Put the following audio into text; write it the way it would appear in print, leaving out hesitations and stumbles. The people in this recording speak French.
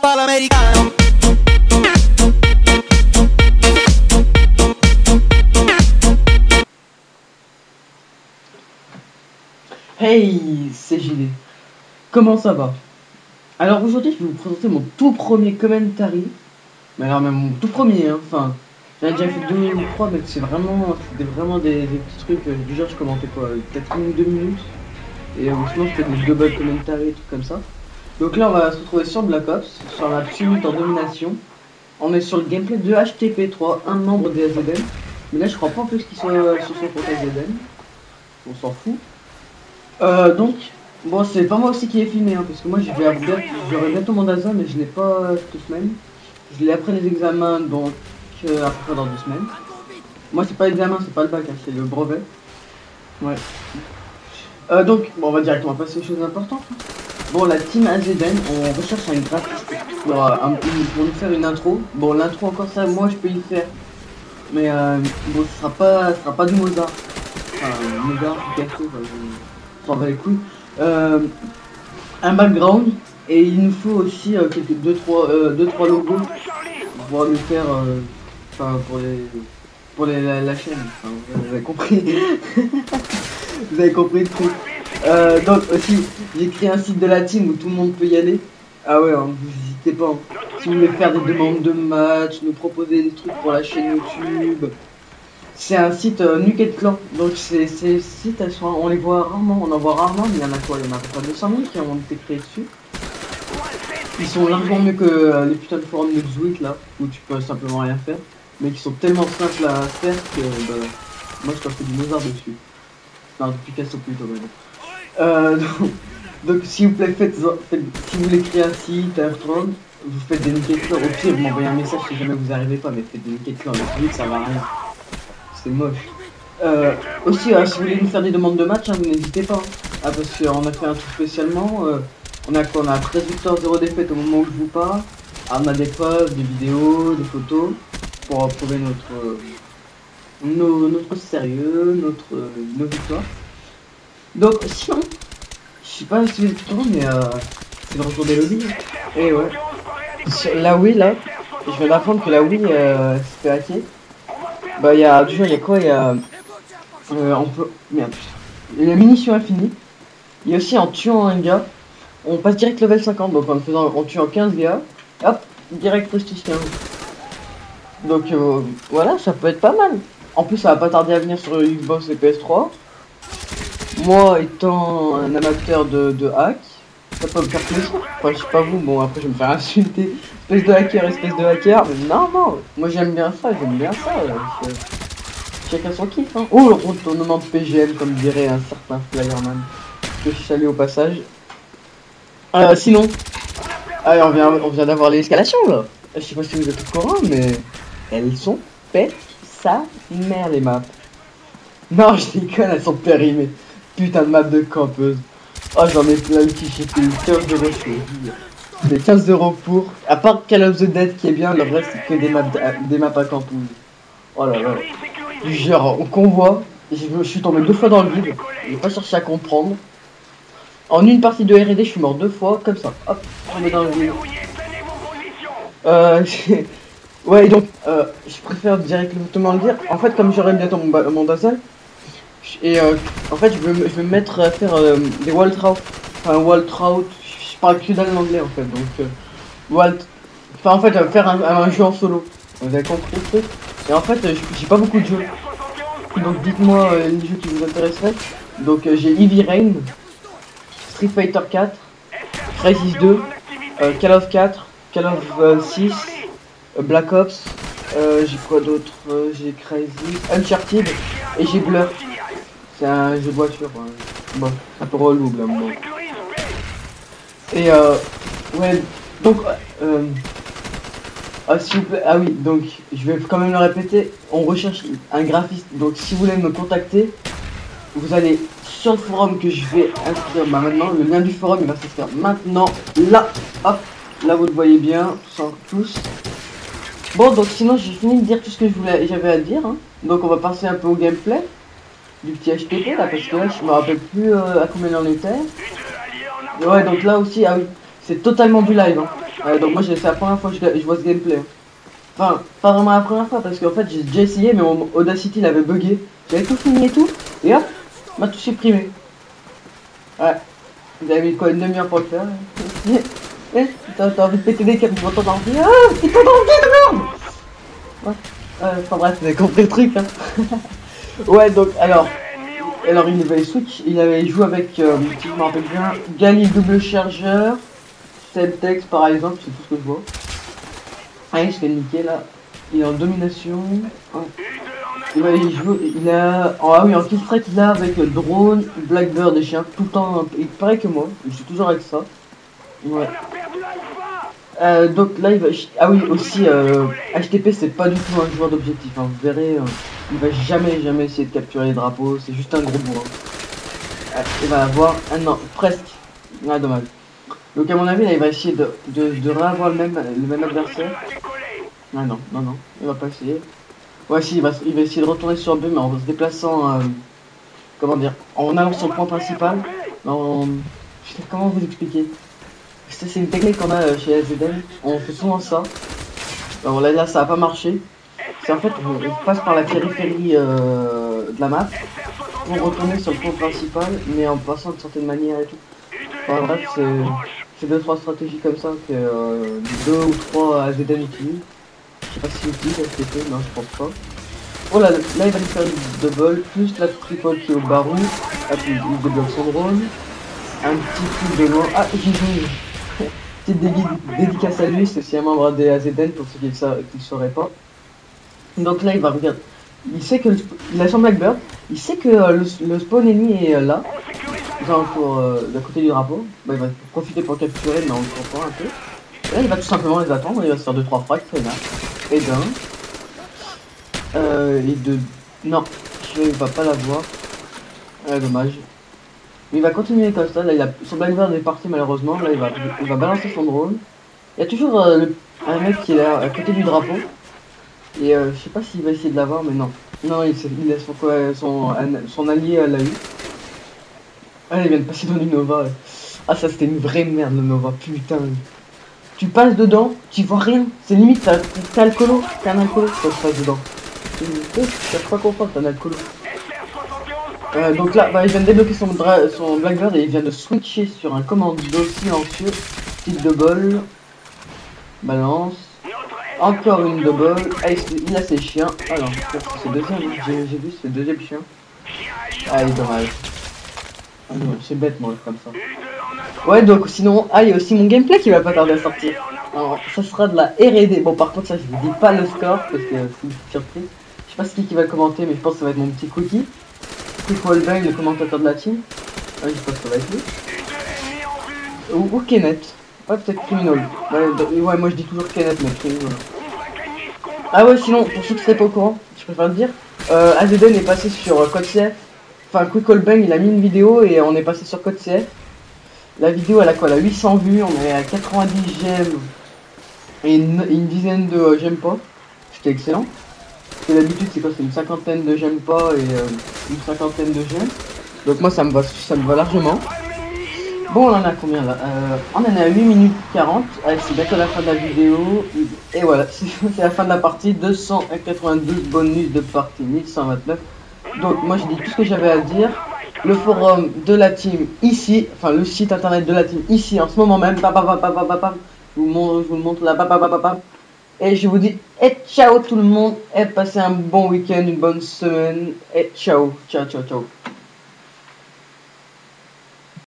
palo americano. Hey, c'est JD. Comment ça va? Alors aujourd'hui, je vais vous présenter mon tout premier commentary. Mais alors même mon tout premier, hein. Enfin, j'en ai déjà fait 2 ou 3, mais c'était vraiment des petits trucs. Du genre, je commentais quoi, 4 minutes, 2 minutes. Et sinon, c'était des double commentary, des trucs comme ça. Donc là, on va se retrouver sur Black Ops, sur la Absolute en domination. On est sur le gameplay de HTP3, un membre des AZN. Mais là, je crois pas en plus qu'il soit sur son compte AZN. On s'en fout. Donc, bon, c'est pas moi aussi qui ai filmé, hein, parce que moi j'aurais bientôt mon DASA, mais je l'ai pas cette semaine. Je l'ai après les examens, donc après dans 2 semaines. Moi, c'est pas l'examen, c'est pas le bac, hein, c'est le brevet. Ouais. Donc, bon, on va directement passer aux choses importantes. Bon, la team AZN, on recherche un graphiste pour nous faire une intro. Bon, l'intro, encore ça, moi je peux y faire. Mais bon, ce sera pas du Mozart. Enfin, Mozart, Picasso, je s'en va les couilles. Un background, et il nous faut aussi quelques 2-3 logos pour pouvoir nous faire enfin pour la chaîne, enfin, vous avez compris. Vous avez compris le truc. Donc aussi j'ai créé un site de la team où tout le monde peut y aller. Ah ouais, hein, vous n'hésitez pas, hein. Si vous voulez faire des demandes de match, nous proposer des trucs pour la chaîne YouTube. C'est un site Nuket Clan, donc ces sites, on les voit rarement, on en voit rarement, mais il y en a quoi? Il y en a à peu près 200 000 qui ont été créés dessus. Ils sont largement mieux que les putains de forums de Zwit là, où tu peux simplement rien faire, mais qui sont tellement simples à faire que bah, moi je t'en fais du Mozart dessus. Non, du Picasso plutôt, mais bon. Donc s'il vous plaît, si vous voulez créer un site, un restaurant, vous faites des Nuket Clan. Au pire, vous m'envoyez un message si jamais vous arrivez pas, mais faites des Nuket Clan, avec Zwit ça va rien. C'est moche. Aussi, si vous voulez nous faire des demandes de match, hein, vous n'hésitez pas. Hein. Ah, parce qu'on a fait un truc spécialement. On a quoi? On a 13 victoires, 0 défaites au moment où je vous parle. Ah, on a des preuves, des vidéos, des photos pour prouver notre sérieux, nos victoires. Donc, sinon, je sais pas si vous êtes au courant, mais c'est le retour des lobbies. Et ouais. Sur la Wii, là, je viens d'apprendre que la Wii s'est fait hacker. Bah il y a quoi, on peut, merde, la munition infinie. Il y a aussi en tuant un gars, on passe direct level 50, donc en tuant 15 gars, hop, direct prestige 15. Donc voilà, ça peut être pas mal. En plus ça va pas tarder à venir sur Xbox et PS3. Moi étant un amateur de hack, ça peut me faire plaisir. Enfin je sais pas vous, bon après je vais me faire insulter. Espèce de hacker, mais non, moi j'aime bien ça. Chacun son kiff, hein. Oh, le retournement de PGM, comme dirait un certain Flyerman, que je salue au passage. Sinon, allez, on vient d'avoir les escalations là. Je sais pas si vous êtes au courant, mais elles sont pète sa mère les maps. Non, je déconne, elles sont périmées. Putain de map de campeuse. Oh, j'en ai plein le petit, j'ai payé 15 € chez les 15 € pour. À part Call of the Dead qui est bien, le reste c'est que des maps à campeuse. Oh là là. Genre, au convoi, je suis tombé 2 fois dans le vide, j'ai pas cherché à comprendre. En une partie de R&D, je suis mort 2 fois, comme ça, hop, tombé dans le vide. Ouais, donc, je préfère directement le dire. En fait, comme j'aurai bientôt mon basal, et en fait, je veux me mettre à faire des wall trout. Enfin, wall trout, je parle que dans l'anglais en fait, donc, en fait, faire un jeu en solo. Vous avez compris le truc? Et en fait, j'ai pas beaucoup de jeux. Donc dites-moi les jeux qui vous intéresseraient. Donc j'ai Heavy Rain, Street Fighter 4, Crysis 2, Call of 4, Call of 6, Black Ops, j'ai quoi d'autre? J'ai Crysis, Uncharted et j'ai Blur. C'est un jeu de voiture, bon, un peu relou là. Bon. Et ouais, donc ah, s'il vous plaît, ah oui, donc je vais quand même le répéter, on recherche un graphiste, donc si vous voulez me contacter, vous allez sur le forum que je vais inscrire maintenant, le lien du forum il va s'inscrire maintenant, là, hop, là vous le voyez bien, tous. Bon, donc sinon j'ai fini de dire tout ce que j'avais à dire, hein. Donc on va passer un peu au gameplay du petit HTP là, parce que là je me rappelle plus à combien on était. Ouais, donc là aussi, ah oui. c'est totalement du live. Hein. Donc moi c'est la première fois que je vois ce gameplay. Hein. Enfin, pas vraiment la première fois parce qu'en fait j'ai déjà essayé mais mon Audacity il avait bugué. J'avais tout fini et tout, et hop, m'a tout supprimé. Ouais, vous avez mis quoi, une demi-heure pour le faire. T'as envie de péter des câbles, tu m'entends dans le ah, putain dans le merde. Ouais, enfin bref, vous avez compris le truc. Hein. Ouais, donc alors il avait switch, il avait joué avec, si je me rappelle bien, Gali double chargeur, Semtex par exemple, c'est tout ce que je vois. Ah, il se fait niquer là. Il est en domination. Il joue, il a. Oh, ah oui, en killstrike, il a avec drone, Blackbird et chien, tout le temps. Il paraît que moi, je suis toujours avec ça. Ouais. Donc là, il va. Ah oui, aussi, HTP, c'est pas du tout un joueur d'objectif. Hein. Vous verrez, il va jamais essayer de capturer les drapeaux, c'est juste un gros bourrin. Il va avoir un an, presque. Ah, dommage. Donc, à mon avis, là, il va essayer de réavoir le même adversaire. Ah non, il va pas essayer. Ouais, si, il va essayer de retourner sur B, mais en se déplaçant, comment dire, en allant sur le point principal. Comment vous expliquer? C'est une technique qu'on a chez SZN, on fait souvent ça. Alors là, ça a pas marché. C'est en fait, on passe par la périphérie de la map pour retourner sur le point principal, mais en passant de certaines manières et tout. Enfin, bref, c'est 2-3 stratégies comme ça que 2 ou 3 AZN utilisent. Je sais pas si utilise STP, non je pense pas. Oh là, là il va lui faire une double, plus la tripole qui est au barou. Hop, il débloque son drone. Un petit coup de loin. Ah, j'ai joué. Petite dédicace à lui, c'est aussi un membre des AZN pour ceux qui ne sauraient pas. Donc là il va regarder. Il sait que il a son Blackbird, il sait que le spawn ennemi est là. Genre d'à côté du drapeau. Bah, il va profiter pour capturer, mais on le comprend un peu. Et là il va tout simplement les attendre, il va se faire 2-3 frags, très bien. Et d'un. Et de. Non, il va pas l'avoir. Dommage. Mais il va continuer comme ça. Là, son Blackbird est parti malheureusement. Là, il va balancer son drone. Il y a toujours un mec qui est là à côté du drapeau. Et je sais pas s'il va essayer de l'avoir, mais non. Non, il laisse son allié l'a eu. Ah, il vient de passer dans une Nova. Là. Ah, ça c'était une vraie merde, le Nova. Putain. Tu passes dedans, tu vois rien. C'est limite, t'es alcoolo. T'es un alcoolo quand tu passes dedans. Je cherche pas comprendre, t'es un alcoolo. Donc là, bah, il vient de débloquer son Blackbird et il vient de switcher sur un commando silencieux. Petite double. Balance. Encore une double. Ah, il a ses chiens. Ah non, c'est deuxième. J'ai vu, c'est deuxième chien. Ah, il est dommage. Ah, c'est bête, moi, comme ça. Ouais, donc sinon, il y a aussi mon gameplay qui va pas tarder à sortir. Alors, ça sera de la R&D. Bon, par contre, ça, je vous dis pas le score parce que c'est une petite surprise. Je sais pas qui va commenter, mais je pense que ça va être mon petit Quickie. Quick Wallbang, le commentateur de la team. Ah, je pense que ça va être lui. Ou Kenneth. Ouais, peut-être Criminal. Ouais, moi je dis toujours Kenneth, mais Criminal. Ah ouais, sinon, pour ceux qui seraient pas au courant, je préfère le dire, AZN est passé sur Code CF. Enfin, Quick Wallbang, il a mis une vidéo et on est passé sur Code CF. La vidéo, elle a quoi? Elle a 800 vues, on est à 90 j'aime et une dizaine de j'aime pas. C'était excellent. Parce que d'habitude, c'est quoi? C'est une cinquantaine de j'aime pas et une cinquantaine de j'aime. Donc moi, ça me va largement. Bon, on en a combien là? On en est à 8 minutes 40. Allez, c'est bientôt la fin de la vidéo. Et voilà, c'est la fin de la partie. 292 bonus de partie, 1129. Donc moi, j'ai dit tout ce que j'avais à dire. Le forum de la team ici, enfin le site internet de la team ici en ce moment même. Je vous le montre là. Et je vous dis, et ciao tout le monde. Et passez un bon week-end, une bonne semaine. Et ciao.